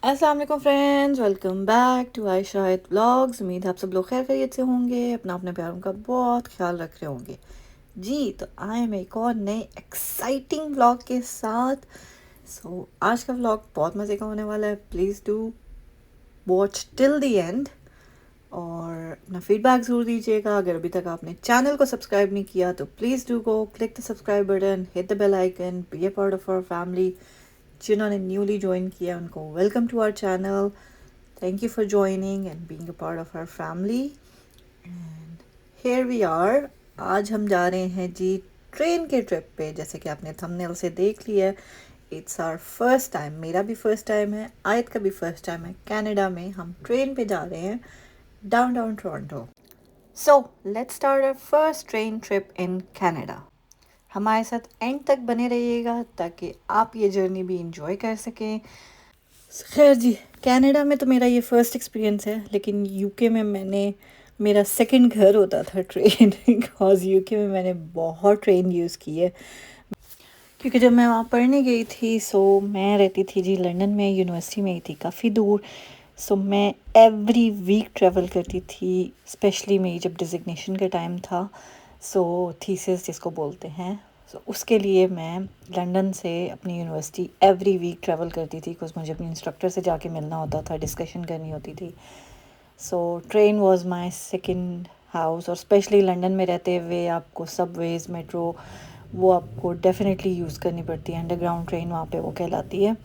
अस्सलाम वालेकुम friends, welcome back to I Shahid vlogs. उम्मीद है आप सब लोग खैर खैरियत से होंगे, अपना अपने प्यारों का बहुत ख्याल रख रहे होंगे। जी तो आए हम एक और नए एक्साइटिंग व्लॉग के साथ। आज का व्लॉग बहुत मज़े का होने वाला है। Please do watch till the end और अपना फीडबैक ज़रूर दीजिएगा। अगर अभी तक आपने चैनल को सब्सक्राइब नहीं किया तो please do go click the subscribe button, hit the bell icon, be a part of our family. जिन्होंने न्यूली ज्वाइन किया उनको welcome to our channel. Thank you for joining and being a part of our family. And here we are. आज हम जा रहे हैं जी train के trip पे। जैसे कि आपने थंबनेल से देख लिया है, इट्स आवर फर्स्ट टाइम। मेरा भी फर्स्ट टाइम है, आयत का भी फर्स्ट टाइम है। कनाडा में हम ट्रेन पे जा रहे हैं downtown Toronto. So let's start our first train trip in Canada. हमारे साथ एंड तक बने रहिएगा ताकि आप ये जर्नी भी इंजॉय कर सकें। खैर जी, कनाडा में तो मेरा ये फ़र्स्ट एक्सपीरियंस है, लेकिन यूके में मेरा सेकंड घर होता था ट्रेन बिकॉज़ यूके में मैंने बहुत ट्रेन यूज़ की है। क्योंकि जब मैं वहाँ पढ़ने गई थी, मैं रहती थी जी लंदन में, यूनिवर्सिटी में ही थी काफ़ी दूर। मैं एवरी वीक ट्रैवल करती थी, स्पेशली मेरी जब डिज़िग्नेशन का टाइम था। थीसिस जिसको बोलते हैं, उसके लिए मैं लंदन से अपनी यूनिवर्सिटी एवरी वीक ट्रैवल करती थी, बिकॉज मुझे अपने इंस्ट्रक्टर से जाके मिलना होता था, डिस्कशन करनी होती थी। Train was my second house. और स्पेशली लंदन में रहते हुए आपको सबवेज, मेट्रो, वो आपको डेफ़िनेटली यूज़ करनी पड़ती है। अंडरग्राउंड ट्रेन वहाँ पे वो कहलाती है।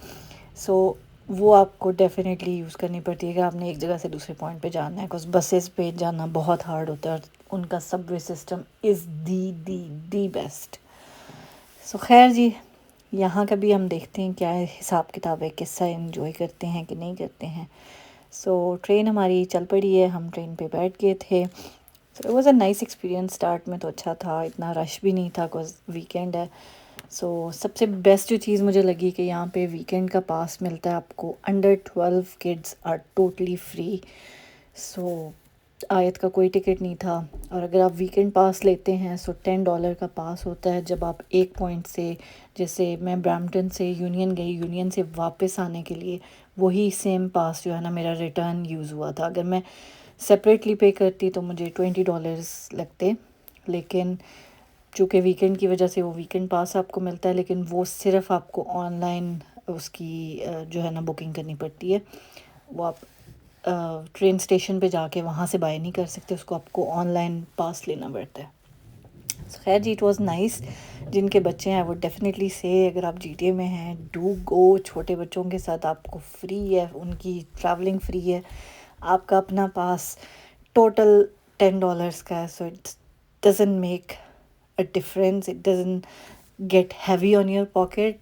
सो वो आपको डेफ़िनेटली यूज़ करनी पड़ती है अगर आपने एक जगह से दूसरे पॉइंट पे जाना है, बिकॉज़ बसेस पे जाना बहुत हार्ड होता है। और उनका Subway system is the best. खैर जी, यहाँ का भी हम देखते हैं क्या हिसाब किताब है, किस्सा एंजॉय करते हैं कि नहीं करते हैं। ट्रेन हमारी चल पड़ी है, हम ट्रेन पे बैठ गए थे। It was a nice experience. Start में तो अच्छा था, इतना रश भी नहीं था बिकॉज़ वीकेंड है। सबसे बेस्ट जो चीज़ मुझे लगी कि यहाँ पे वीकेंड का पास मिलता है आपको। Under 12 kids are totally free. So Ayat का कोई टिकट नहीं था। और अगर आप वीकेंड पास लेते हैं $10 का पास होता है। जब आप एक पॉइंट से, जैसे मैं ब्रैम्पटन से यूनियन गई, यूनियन से वापस आने के लिए वही सेम पास जो है ना मेरा रिटर्न यूज़ हुआ था। अगर मैं सेपरेटली पे करती तो मुझे $20 लगते। लेकिन चूँकि वीकेंड की वजह से वो वीकेंड पास आपको मिलता है, लेकिन वो सिर्फ़ आपको ऑनलाइन उसकी जो है ना बुकिंग करनी पड़ती है। वो आप ट्रेन स्टेशन पे जाके वहाँ से बाय नहीं कर सकते, उसको आपको ऑनलाइन पास लेना पड़ता है। खैर जी, इट वाज़ नाइस। जिनके बच्चे हैं वो डेफ़िनेटली से, अगर आप जीटीए में हैं, डू गो। छोटे बच्चों के साथ आपको फ्री है, उनकी ट्रैवलिंग फ्री है। आपका अपना पास टोटल $10 का है। It doesn't make a difference, it doesn't get heavy on your pocket.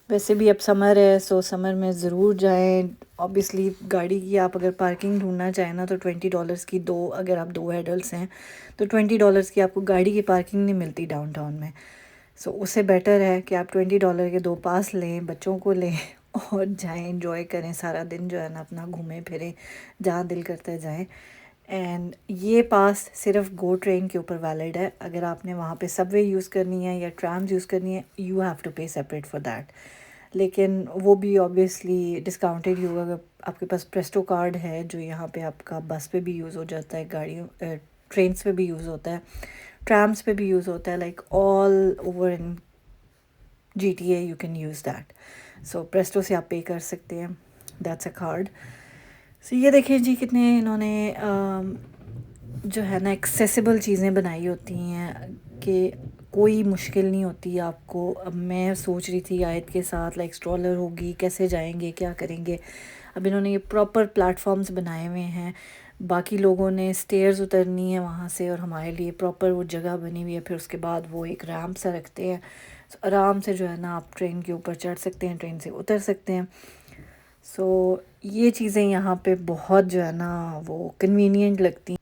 वैसे भी अब समर है, समर में ज़रूर जाएं। ऑब्वियसली गाड़ी की आप अगर पार्किंग ढूंढना चाहें ना, तो $20 की दो, अगर आप दो एडल्ट्स हैं तो $20 की आपको गाड़ी की पार्किंग नहीं मिलती डाउनटाउन में। उससे बेटर है कि आप $20 के दो पास लें, बच्चों को लें और जाएं, एंजॉय करें सारा दिन जो है ना, अपना घूमें फिरें, जहाँ दिल करता है जाएं। एंड ये पास सिर्फ गो ट्रेन के ऊपर वैलिड है। अगर आपने वहाँ पे सबवे यूज़ करनी है या ट्राम्स यूज़ करनी है, यू हैव टू पे सेपरेट फॉर दैट। लेकिन वो भी ऑब्वियसली डिस्काउंटेड ही होगा अगर आपके पास प्रेस्टो कार्ड है, जो यहाँ पे आपका बस पे भी यूज़ हो जाता है, गाड़ियों ट्रेन्स पे भी यूज़ होता है, ट्राम्स पे भी यूज़ होता है। Like all over in GTA you can use that. Presto से आप पे कर सकते हैं, दैट्स अ कार्ड। ये देखिए जी, कितने इन्होंने जो है ना एक्सेसिबल चीज़ें बनाई होती हैं कि कोई मुश्किल नहीं होती आपको। अब मैं सोच रही थी आयत के साथ, लाइक स्ट्रॉलर होगी, कैसे जाएंगे, क्या करेंगे। अब इन्होंने ये प्रॉपर प्लेटफॉर्म्स बनाए हुए हैं। बाकी लोगों ने स्टेयर्स उतरनी है वहाँ से, और हमारे लिए प्रॉपर वो जगह बनी हुई है। फिर उसके बाद वो एक रैम्प सा रखते हैं, आराम से जो है ना आप ट्रेन के ऊपर चढ़ सकते हैं, ट्रेन से उतर सकते हैं। ये चीज़ें यहाँ पे बहुत जो है ना वो कन्वीनियंट लगती हैं।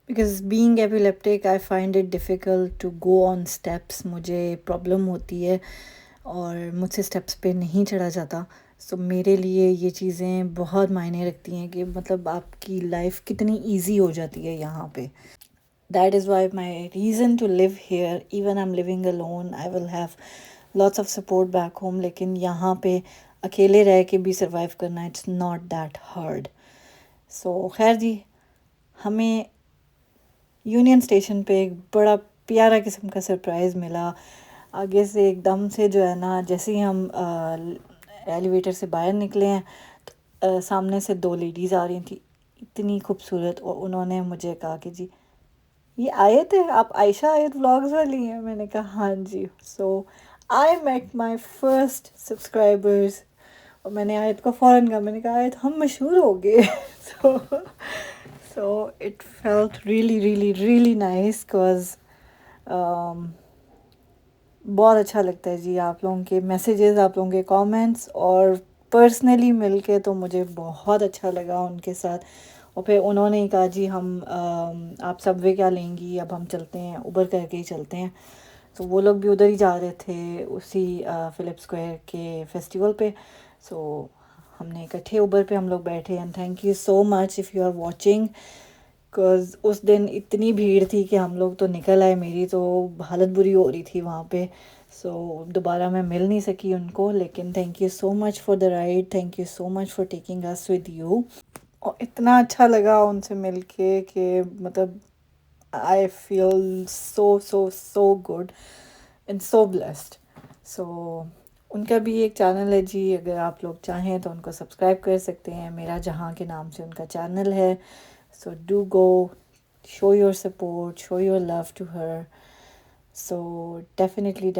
Because being epileptic I find it difficult to go on steps. मुझे प्रॉब्लम होती है और मुझसे स्टेप्स पे नहीं चढ़ा जाता। मेरे लिए ये चीज़ें बहुत मायने रखती हैं कि मतलब आपकी लाइफ कितनी इजी हो जाती है यहाँ पे। That is why my reason to live here. Even I am living alone, I will have lots of support back home, लेकिन यहाँ पे अकेले रह के भी सर्वाइव करना, it's not that hard. So खैर जी, हमें यूनियन स्टेशन पे एक बड़ा प्यारा किस्म का सरप्राइज़ मिला। आगे से एकदम से जो है ना, जैसे ही हम एलिवेटर से बाहर निकले हैं तो सामने से दो लेडीज़ आ रही थी, इतनी खूबसूरत, और उन्होंने मुझे कहा कि जी ये आए थे आप, आयशा आयत व्लॉग्स वाली हैं। मैंने कहा हाँ जी। So I met my first subscribers, और मैंने आयत को फ़ौरन कहा, मैंने कहा आयत हम मशहूर हो गए। So so it felt really really really nice, because बहुत अच्छा लगता है जी आप लोगों के मैसेजेस, आप लोगों के कमेंट्स, और पर्सनली मिलके तो मुझे बहुत अच्छा लगा उनके साथ। और फिर उन्होंने ही कहा जी हम आप सबवे क्या लेंगी, अब हम चलते हैं, उबर करके ही चलते हैं। तो वो लोग भी उधर ही जा रहे थे उसी फिलिप स्क्वायर के फेस्टिवल पे। सो हमने इकट्ठे उबर पे हम लोग बैठे। And thank you so much if you are watching, because उस दिन इतनी भीड़ थी कि हम लोग तो निकल आए, मेरी तो हालत बुरी हो रही थी वहाँ पे। सो दोबारा मैं मिल नहीं सकी उनको, लेकिन thank you so much for the ride, thank you so much for taking us with you. और इतना अच्छा लगा उनसे मिलके कि मतलब I feel so so so good and so blessed. So उनका भी एक चैनल है जी, अगर आप लोग चाहें तो उनको सब्सक्राइब कर सकते हैं, मेरा जहाँ के नाम से उनका चैनल है। So do go, show your support, show your love to her. So definitely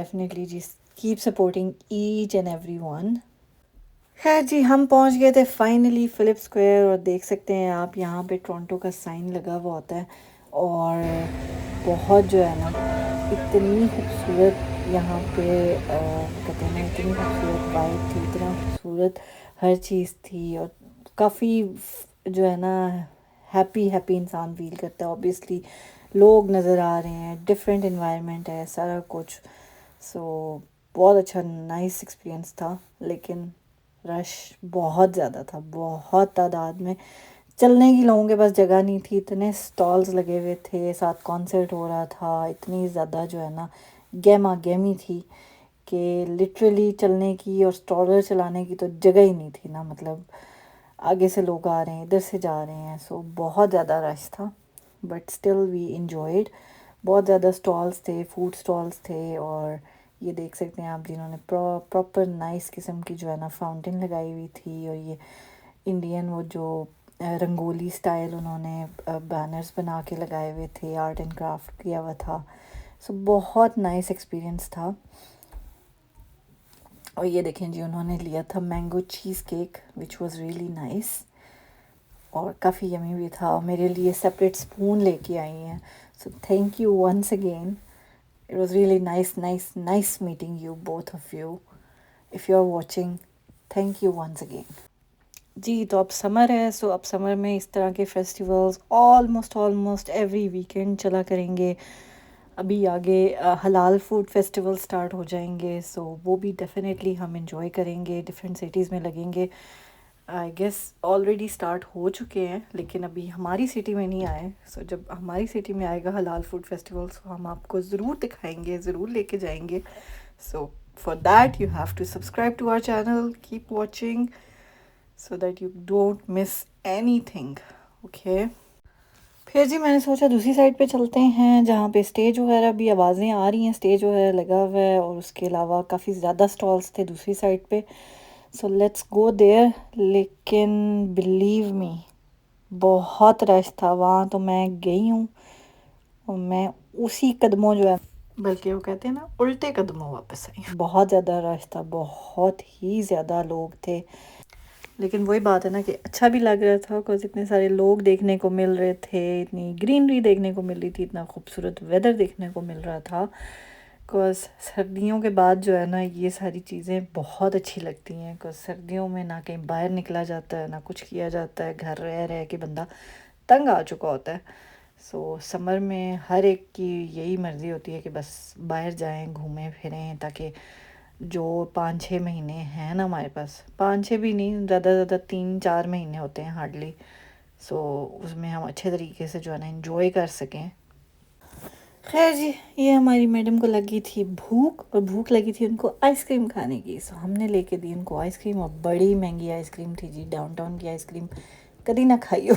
just keep supporting each and every one. खैर जी, हम पहुंच गए थे फाइनली फिलिप स्क्वायर, और देख सकते हैं आप यहाँ पे टोरंटो का साइन लगा हुआ होता है। और बहुत जो है ना, इतनी खूबसूरत यहाँ पे कहते हैं ना, इतनी खूबसूरत वाइब थी, इतना खूबसूरत हर चीज़ थी। और काफ़ी जो है ना, हैप्पी हैप्पी इंसान फील करता है। ऑब्वियसली लोग नज़र आ रहे हैं, डिफरेंट इन्वायरमेंट है, सारा कुछ। सो बहुत अच्छा नाइस एक्सपीरियंस था, लेकिन रश बहुत ज़्यादा था, बहुत तादाद में। चलने की लोगों के पास जगह नहीं थी, इतने स्टॉल्स लगे हुए थे, साथ कॉन्सर्ट हो रहा था, इतनी ज़्यादा जो है ना गहमा गहमी थी कि लिटरली चलने की और स्टॉलर चलाने की तो जगह ही नहीं थी ना। मतलब आगे से लोग आ रहे हैं, इधर से जा रहे हैं, सो बहुत ज़्यादा रश था, बट स्टिल वी इंजॉयड। बहुत ज़्यादा स्टॉल्स थे, फूड स्टॉल्स थे। और ये देख सकते हैं आप, जिन्होंने प्रॉपर नाइस किस्म की जो है ना फाउंटेन लगाई हुई थी, और ये इंडियन वो जो रंगोली स्टाइल उन्होंने बैनर्स बना के लगाए हुए थे, आर्ट एंड क्राफ्ट किया हुआ था। सो बहुत नाइस एक्सपीरियंस था। और ये देखें जी, उन्होंने लिया था mango cheese cake which was really nice, और काफ़ी यमी भी था। और मेरे लिए सेपरेट स्पून लेके आई हैं। So thank you once again, it was really nice meeting you both of you. If you are watching, thank you once again. जी, तो अब समर है, सो अब समर में इस तरह के फेस्टिवल्स ऑलमोस्ट एवरी वीकेंड चला करेंगे। अभी आगे हलाल फूड फेस्टिवल स्टार्ट हो जाएंगे, सो वो भी डेफिनेटली हम इंजॉय करेंगे। डिफरेंट सिटीज़ में लगेंगे, आई गेस ऑलरेडी स्टार्ट हो चुके हैं, लेकिन अभी हमारी सिटी में नहीं आए। सो जब हमारी सिटी में आएगा हलाल फूड फेस्टिवल, सो हम आपको ज़रूर दिखाएंगे, ज़रूर लेके जाएंगे। So for that you have to subscribe to our channel, keep watching so that you don't miss anything. Okay. फिर जी मैंने सोचा दूसरी साइड पे चलते हैं, जहाँ पे स्टेज वगैरह भी आवाज़ें आ रही हैं, स्टेज वगैरह लगा हुआ है, और उसके अलावा काफ़ी ज़्यादा स्टॉल्स थे दूसरी साइड पे। So let's go there. लेकिन बिलीव मी, बहुत रश था वहाँ। तो मैं गई हूँ और मैं उसी कदमों जो है, बल्कि वो कहते हैं ना, उल्टे कदमों वापस आई। बहुत ज़्यादा रश था, बहुत ही ज़्यादा लोग थे। लेकिन वही बात है ना कि अच्छा भी लग रहा था, बिकॉज इतने सारे लोग देखने को मिल रहे थे, इतनी ग्रीनरी देखने को मिल रही थी, इतना खूबसूरत वेदर देखने को मिल रहा था। बिकॉज सर्दियों के बाद जो है ना, ये सारी चीज़ें बहुत अच्छी लगती हैं। बिकॉज सर्दियों में ना कहीं बाहर निकला जाता है, ना कुछ किया जाता है, घर रह रह के बंदा तंग आ चुका होता है। सो समर में हर एक की यही मर्ज़ी होती है कि बस बाहर जाएं, घूमें फिरें, ताकि जो 5-6 महीने हैं ना हमारे पास, 5-6 भी नहीं, ज़्यादा से ज़्यादा 3-4 महीने होते हैं हार्डली। सो उसमें हम अच्छे तरीके से जो है ना इंजॉय कर सकें। खैर जी, ये हमारी मैडम को लगी थी भूख, और भूख लगी थी उनको आइसक्रीम खाने की, सो हमने लेके दी उनको आइसक्रीम, और बड़ी महंगी आइसक्रीम थी जी, डाउनटाउन की आइसक्रीम, कभी ना खाइयो।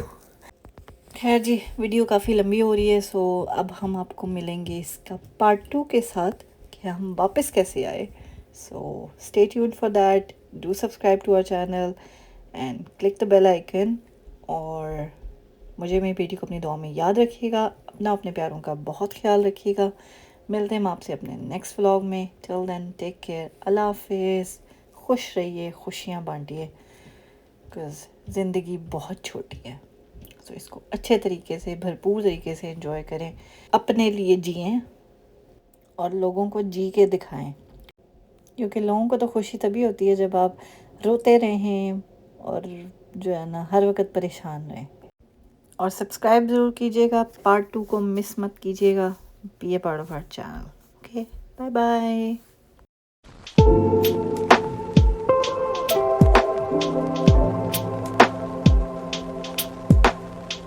खैर जी, वीडियो काफ़ी लंबी हो रही है, सो अब हम आपको मिलेंगे इसका पार्ट 2 के साथ कि हम वापस कैसे आए। So stay tuned for that, do subscribe to our channel and click the bell icon, और मुझे मेरी बेटी को अपनी दुआ में याद रखिएगा, अपना अपने प्यारों का बहुत ख्याल रखिएगा। मिलते हैं हम आपसे अपने नेक्स्ट व्लॉग में। टिल देन टेक केयर, अल्लाह हाफिज़, खुश रहिए, खुशियाँ बांटिए, बिकॉज़ ज़िंदगी बहुत छोटी है। सो इसको अच्छे तरीके से, भरपूर तरीके से एंजॉय करें, अपने लिए जिएं और लोगों को जी के दिखाएं, क्योंकि लोगों को तो खुशी तभी होती है जब आप रोते रहें और जो है ना हर वक्त परेशान रहें। और सब्सक्राइब ज़रूर कीजिएगा, पार्ट 2 को मिस मत कीजिएगा। Be a part of our channel. Okay, bye bye.